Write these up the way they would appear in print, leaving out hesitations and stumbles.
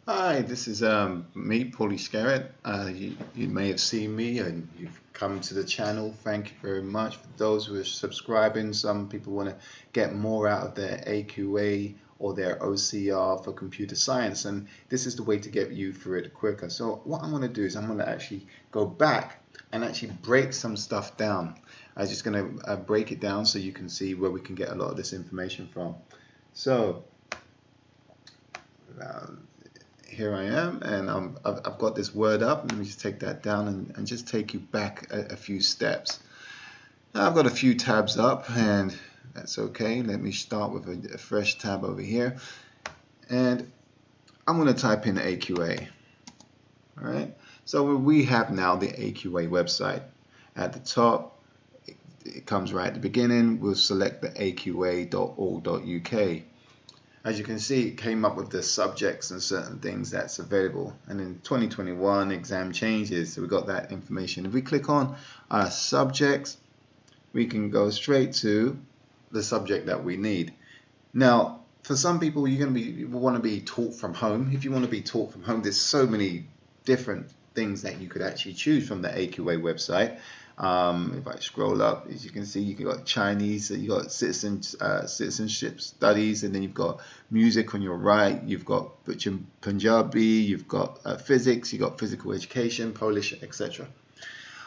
Hi, this is me, Paulie Skerrett. You may have seen me and you've come to the channel. Thank you very much. For those who are subscribing, some people want to get more out of their AQA or their OCR for computer science, and this is the way to get you through it quicker. So what I'm going to do is I'm going to actually go back and actually break some stuff down. I'm just going to break it down so you can see where we can get a lot of this information from. So um, here I am, and I've got this word up. Let me just take that down and just take you back a few steps. Now I've got a few tabs up, and that's okay. Let me start with a fresh tab over here, and I'm going to type in AQA. All right, so we have now the AQA website. At the top, it comes right at the beginning. We'll select the aqa.org.uk. As you can see, it came up with the subjects and certain things that's available. And in 2021, exam changes, so we got that information. If we click on subjects, we can go straight to the subject that we need. Now, for some people, you want to be taught from home. If you want to be taught from home, there's so many different things that you could actually choose from the AQA website. If I scroll up, as you can see, you've got Chinese, you've got citizenship studies, and then you've got music on your right, you've got Punjabi, you've got physics, you've got physical education, Polish, etc.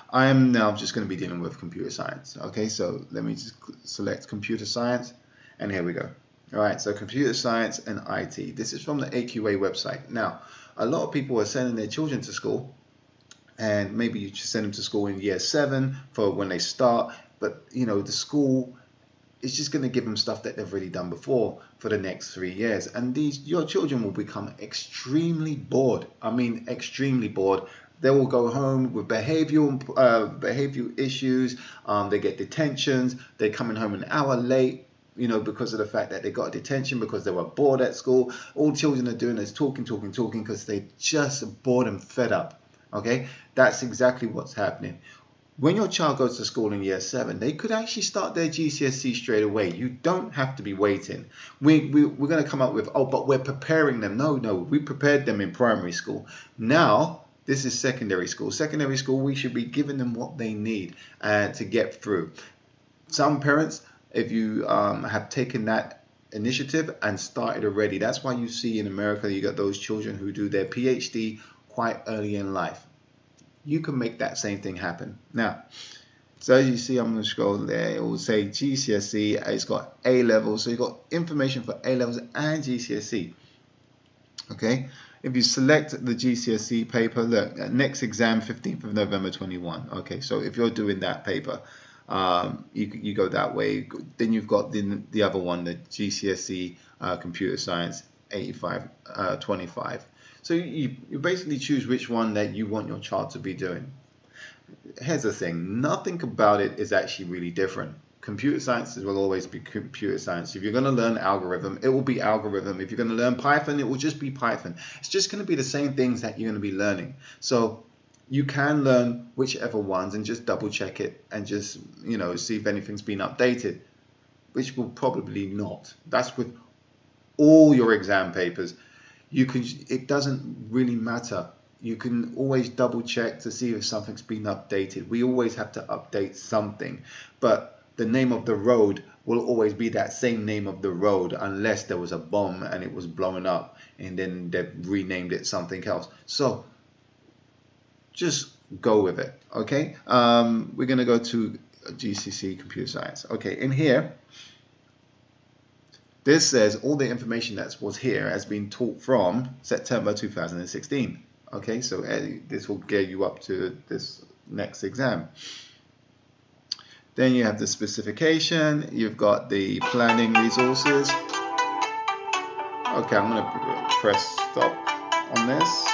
I am now just going to be dealing with computer science. Okay, so let me just select computer science, and here we go. All right, so computer science and IT. This is from the AQA website. Now, a lot of people are sending their children to school, and maybe you just send them to school in year 7 for when they start, but you know, the school is just going to give them stuff that they've already done before for the next 3 years, and your children will become extremely bored. I mean, extremely bored. They will go home with behavioral issues. They get detentions. They're coming home an hour late, you know, because of the fact that they got a detention because they were bored at school. All children are doing is talking because they're just bored and fed up. Okay, that's exactly what's happening. When your child goes to school in year 7, they could actually start their GCSE straight away. You don't have to be waiting. We're going to come up with, oh, but we're preparing them. No, we prepared them in primary school. Now, this is secondary school. Secondary school, we should be giving them what they need to get through. Some parents, if you have taken that initiative and started already, that's why you see in America, you got those children who do their PhD quite early in life. You can make that same thing happen. Now, so as you see, I'm going to scroll there. It will say GCSE. It's got A levels, so you've got information for A levels and GCSE. Okay, if you select the GCSE paper, look, next exam 15th of November 21. Okay, so if you're doing that paper, you go that way. Then you've got the other one, the GCSE Computer Science 85-25. So you basically choose which one that you want your child to be doing. Here's the thing, nothing about it is actually really different. Computer science will always be computer science. If you're going to learn algorithm, it will be algorithm. If you're going to learn Python, it will just be Python. It's just going to be the same things that you're going to be learning. So you can learn whichever ones and just double check it and just, you know, see if anything's been updated, which will probably not. That's with all your exam papers. It doesn't really matter. You can always double check to see if something's been updated. We always have to update something, but the name of the road will always be that same name of the road unless there was a bomb and it was blown up and then they've renamed it something else. So just go with it. Okay, we're going to go to GCSE Computer Science. Okay, in here this says all the information that was here has been taught from September 2016. Okay, so this will get you up to this next exam. Then you have the specification, you've got the planning resources. Okay, I'm going to press stop on this,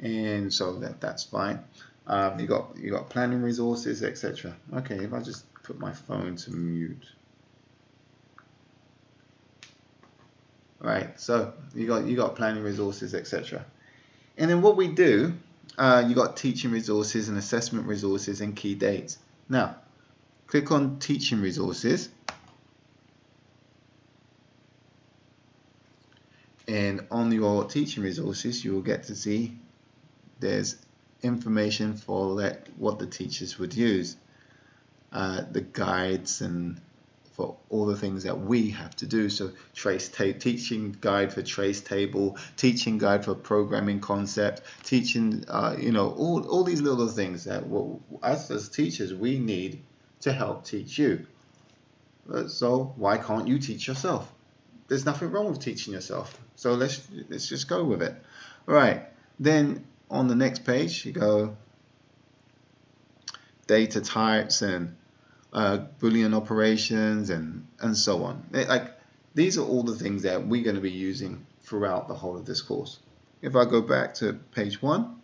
and so that's fine. You got planning resources, etc. Okay, if I just put my phone to mute. Right, so you got planning resources, etc. And then what we do, you got teaching resources and assessment resources and key dates. Now, click on teaching resources. And on your teaching resources, you will get to see there's information for what the teachers would use, the guides, and for all the things that we have to do. So teaching guide for trace table, teaching guide for programming concept, teaching, all these little things that us as teachers, we need to help teach you. So why can't you teach yourself? There's nothing wrong with teaching yourself. So let's just go with it. All right. Then on the next page, you go data types and Boolean operations and so on. These are all the things that we're going to be using throughout the whole of this course. If I go back to page 1,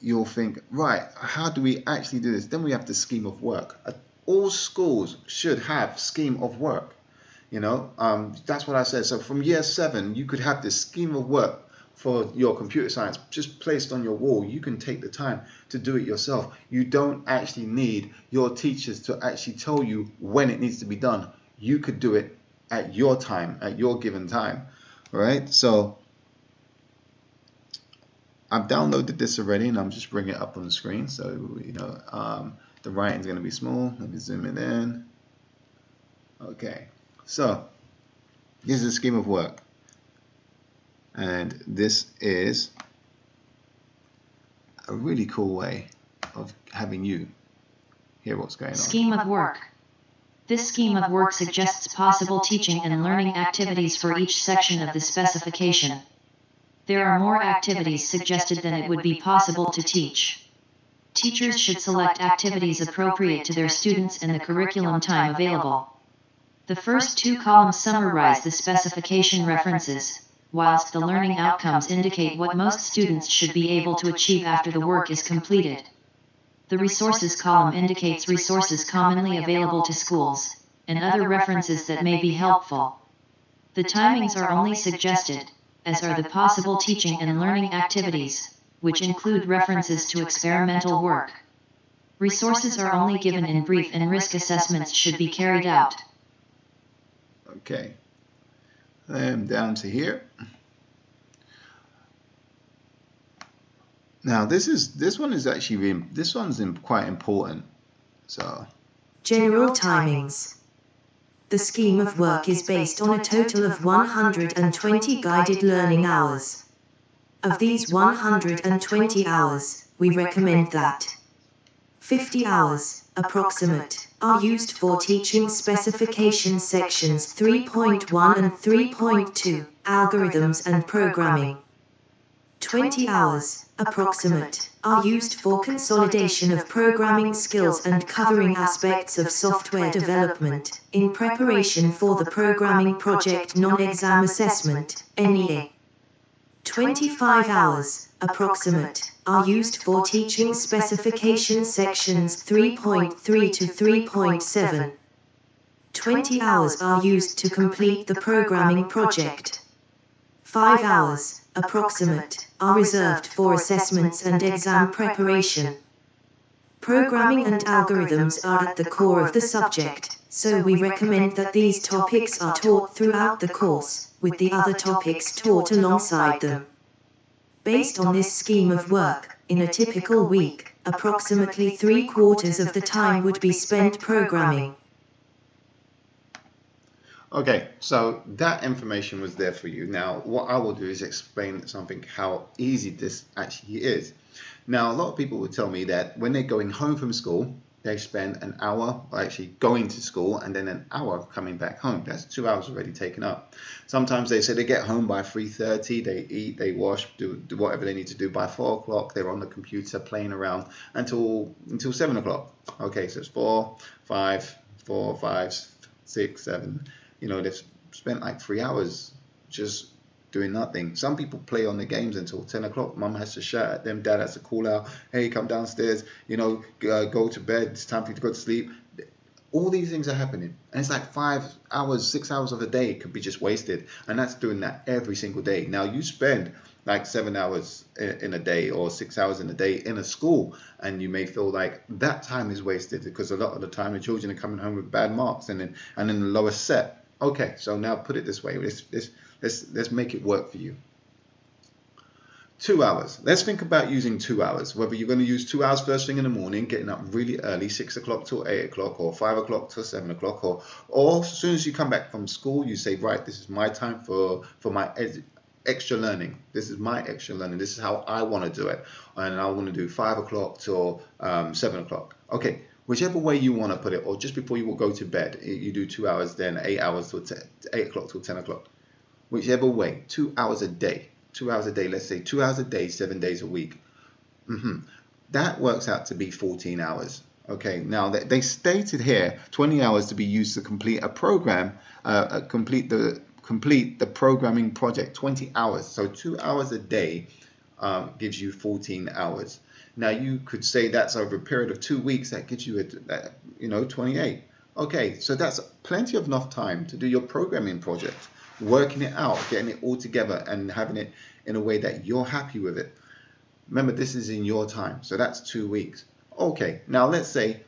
you'll think, right, how do we actually do this? Then we have the scheme of work. All schools should have scheme of work. That's what I said. So from year 7, you could have this scheme of work for your computer science just placed on your wall. You can take the time to do it yourself. You don't actually need your teachers to actually tell you when it needs to be done. You could do it at your time, at your given time. All right, so I've downloaded this already, and I'm just bringing it up on the screen. So the writing's going to be small. Let me zoom it in. Okay, so this is a scheme of work. And this is a really cool way of having you hear what's going on. Scheme of work. This scheme of work suggests possible teaching and learning activities for each section of the specification. There are more activities suggested than it would be possible to teach. Teachers should select activities appropriate to their students and the curriculum time available. The first 2 columns summarize the specification references, whilst the learning outcomes indicate what most students should be able to achieve after the work is completed. The resources column indicates resources commonly available to schools, and other references that may be helpful. The timings are only suggested, as are the possible teaching and learning activities, which include references to experimental work. Resources are only given in brief, and risk assessments should be carried out. Okay. Down to here. Now this one's quite important. So general timings. The scheme of work is based on a total of 120 guided learning hours. Of these 120 hours, we recommend that 50 hours, approximate, are used for teaching specification sections 3.1 and 3.2, algorithms and programming. 20 hours, approximate, are used for consolidation of programming skills and covering aspects of software development, in preparation for the programming project non-exam assessment, NEA. 25 hours, approximate, are used for teaching specification sections 3.3 to 3.7. 20 hours are used to complete the programming project. 5 hours, approximate, are reserved for assessments and exam preparation. Programming and algorithms are at the core of the subject, so we recommend that these topics are taught throughout the course, with the other topics taught alongside them. Based on this scheme of work, in a typical week, approximately 3/4 of the time would be spent programming. Okay, so that information was there for you. Now, what I will do is explain how easy this actually is. Now, a lot of people would tell me that when they're going home from school, they spend an hour actually going to school and then an hour coming back home. That's 2 hours already taken up. Sometimes they say they get home by 3:30, they eat, they wash, do whatever they need to do. By 4 o'clock, they're on the computer playing around until 7 o'clock. Okay, so it's 4, 5, 6, 7. They've spent like 3 hours just doing nothing. Some people play on the games until 10 o'clock. Mum has to shout at them, dad has to call out, hey, come downstairs, go to bed, it's time for you to go to sleep. All these things are happening. And it's like 5 hours, 6 hours of a day could be just wasted. And that's doing that every single day. Now you spend like 7 hours in a day or 6 hours in a day in a school, and you may feel like that time is wasted because a lot of the time the children are coming home with bad marks and in the lowest set. Okay, so now put it this way. Let's make it work for you. 2 hours. Let's think about using 2 hours. Whether you're going to use 2 hours first thing in the morning, getting up really early, 6 o'clock till 8 o'clock, or 5 o'clock till 7 o'clock, or as soon as you come back from school, you say, right, this is my time for my extra learning. This is my extra learning. This is how I want to do it. And I want to do 5 o'clock till 7 o'clock. Okay, whichever way you want to put it, or just before you will go to bed, you do 2 hours, then 8 hours till 8 o'clock till 10 o'clock. Whichever way, 2 hours a day. 2 hours a day, let's say 2 hours a day, 7 days a week. That works out to be 14 hours. Okay, now they stated here 20 hours to be used to complete a program, complete the programming project, 20 hours. So 2 hours a day gives you 14 hours. Now you could say that's over a period of 2 weeks, that gives you 28. Okay, so that's plenty of enough time to do your programming project, working it out, getting it all together and having it in a way that you're happy with it. Remember, this is in your time, so that's 2 weeks. Okay, now let's say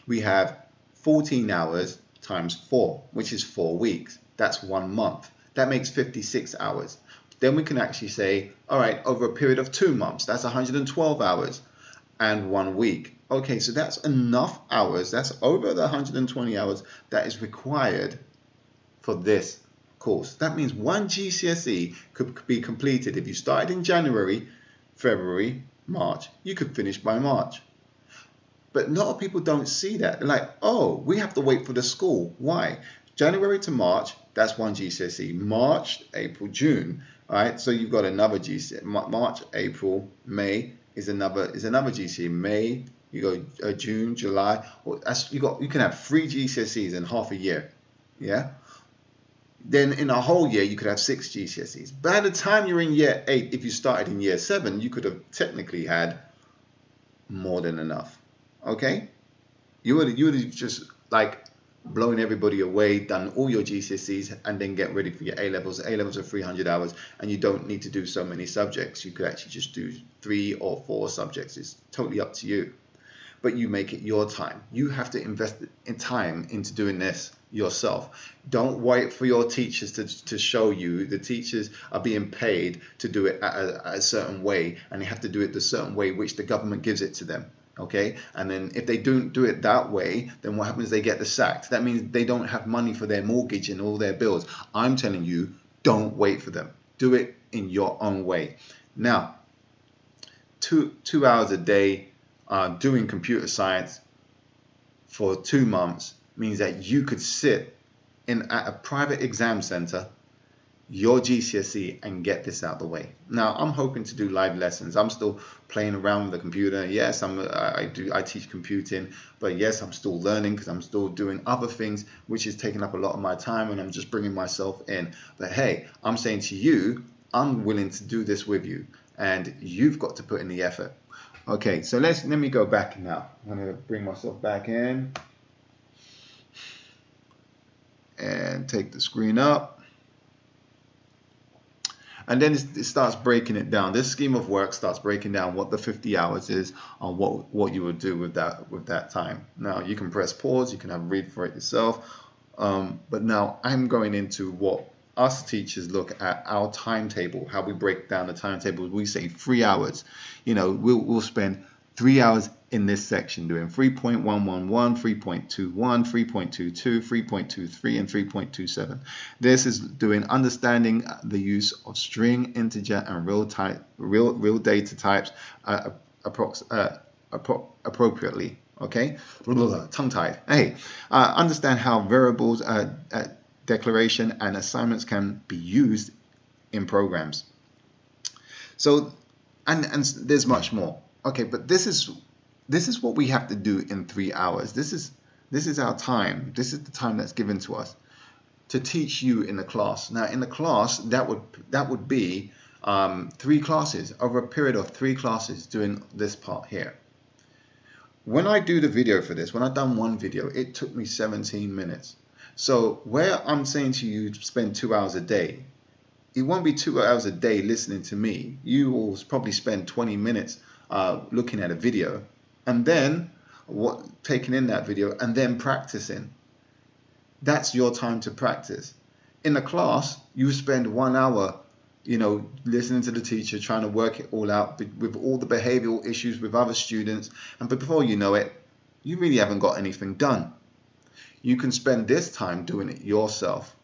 we have 14 hours times 4, which is 4 weeks. That's 1 month. That makes 56 hours. Then we can actually say, all right, over a period of 2 months, that's 112 hours and 1 week. Okay, so that's enough hours. That's over the 120 hours that is required for this course. That means one GCSE could be completed. If you started in January, February, March, you could finish by March. But a lot of people don't see that. They're like, oh, we have to wait for the school. Why? January to March, that's one GCSE. March, April, June. All right, so you've got another GCSE. March, April, May is another GCSE. May, you go June, July. You can have 3 GCSEs in half a year. Yeah. Then in a whole year, you could have 6 GCSEs. By the time you're in year 8, if you started in year 7, you could have technically had more than enough. Okay? You would have just like blown everybody away, done all your GCSEs, and then get ready for your A-levels. A-levels are 300 hours, and you don't need to do so many subjects. You could actually just do 3 or 4 subjects. It's totally up to you. But you make it your time. You have to invest in time into doing this yourself. Don't wait for your teachers to show you. The teachers are being paid to do it a certain way, and they have to do it the certain way which the government gives it to them. Okay, and then if they don't do it that way, then what happens? They get the sacked. That means they don't have money for their mortgage and all their bills. I'm telling you, don't wait for them. Do it in your own way. Now, two hours a day doing computer science for 2 months means that you could sit at a private exam center, your GCSE, and get this out the way. Now, I'm hoping to do live lessons. I'm still playing around with the computer. Yes, I teach computing, but yes, I'm still learning because I'm still doing other things, which is taking up a lot of my time, and I'm just bringing myself in. But hey, I'm saying to you, I'm willing to do this with you, and you've got to put in the effort. Okay, so let me go back now. I'm going to bring myself back in and take the screen up. And then it starts breaking it down. This scheme of work starts breaking down what the 50 hours is and what you would do with that time. Now you can press pause, you can have a read for it yourself. But now I'm going into what us teachers look at our timetable, how we break down the timetable. We say 3 hours. You know, we'll spend 3 hours in this section doing 3.111, 3.21, 3.22, 3.23, and 3.27. This is doing understanding the use of string, integer, and real data types appropriately. Okay, tongue-tied. Hey, understand how variables, declaration, and assignments can be used in programs. So, and there's much more. Okay, but this is what we have to do in 3 hours. This is our time. This is the time that's given to us to teach you in the class. Now, in the class, that would be 3 classes over a period of 3 classes doing this part here. When I do the video for this, when I've done one video, it took me 17 minutes. So where I'm saying to you to spend 2 hours a day, it won't be 2 hours a day listening to me. You will probably spend 20 minutes looking at a video, and then taking in that video, and then practicing. That's your time to practice. in a class, you spend 1 hour, you know, listening to the teacher, trying to work it all out with all the behavioral issues with other students, and before you know it, you really haven't got anything done. You can spend this time doing it yourself.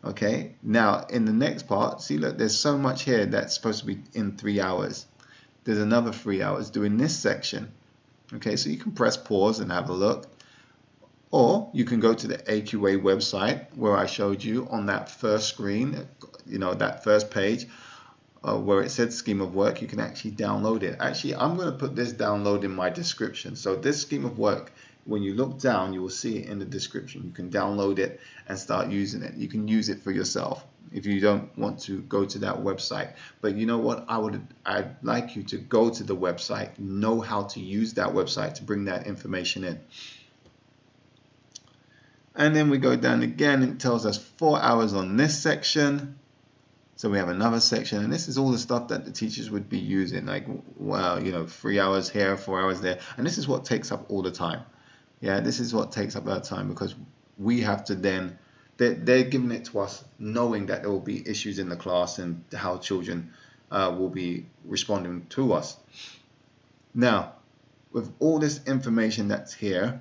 Okay, now in the next part, see, look, there's so much here that's supposed to be in 3 hours. There's another 3 hours doing this section. Okay, so you can press pause and have a look, or you can go to the AQA website where I showed you on that first screen, you know, that first page where it said scheme of work. You can actually download it. Actually, I'm going to put this download in my description. So this scheme of work, when you look down, you will see it in the description. You can download it and start using it. You can use it for yourself if you don't want to go to that website. But you know what? I'd like you to go to the website, know how to use that website to bring that information in. And then we go down again. It tells us 4 hours on this section. So we have another section, and this is all the stuff that the teachers would be using, like, wow, you know, 3 hours here, 4 hours there. And this is what takes up all the time. Yeah, this is what takes up our time, because we have to then, they're giving it to us knowing that there will be issues in the class and how children will be responding to us. Now, with all this information that's here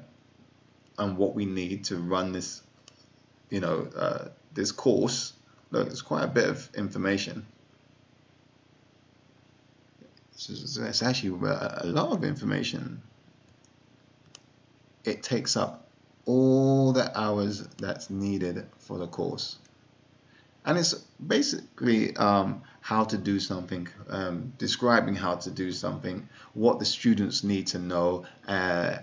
and what we need to run this, you know, this course, look, it's quite a bit of information. It's actually a lot of information. It takes up all the hours that's needed for the course. And it's basically how to do something, describing how to do something, what the students need to know, and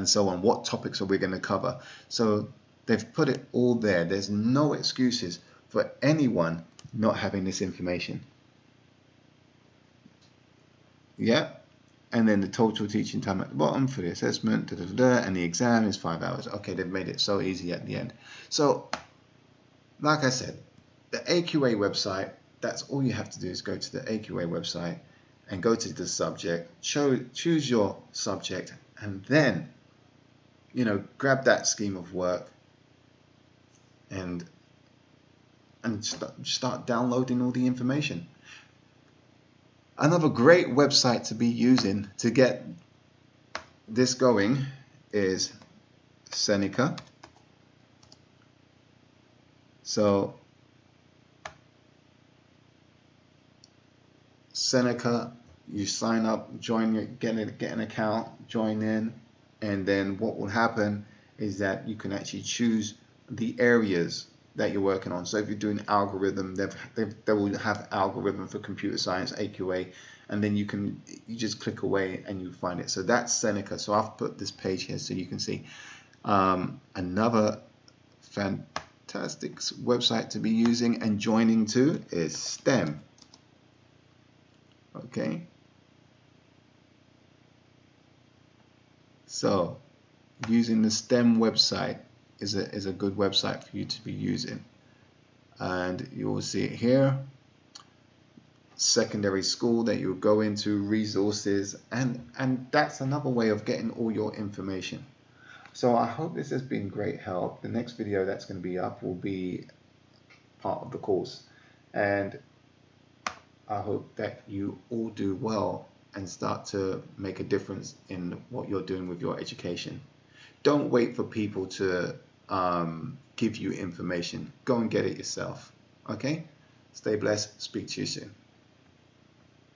so on. What topics are we going to cover? So they've put it all there. There's no excuses for anyone not having this information. Yeah. And then the total teaching time at the bottom for the assessment, and the exam is 5 hours. Okay, they've made it so easy at the end. So, like I said, the AQA website, that's all you have to do is go to the AQA website and go to the subject, choose your subject, and then, you know, grab that scheme of work and start downloading all the information. Another great website to be using to get this going is Seneca. So Seneca, you sign up, join, get an account, join in, and then what will happen is that you can actually choose the areas that you're working on. So if you're doing algorithm, they will have algorithm for computer science, AQA, and then you just click away and you find it. So that's Seneca. So I've put this page here so you can see. Another fantastic website to be using and joining to is STEM. Okay. So using the STEM website is a good website for you to be using, and you will see it here. Secondary school that you'll go into, resources, and that's another way of getting all your information. So I hope this has been great help. The next video that's going to be up will be part of the course, and I hope that you all do well and start to make a difference in what you're doing with your education. Don't wait for people to give you information. Go and get it yourself. Okay? Stay blessed. Speak to you soon.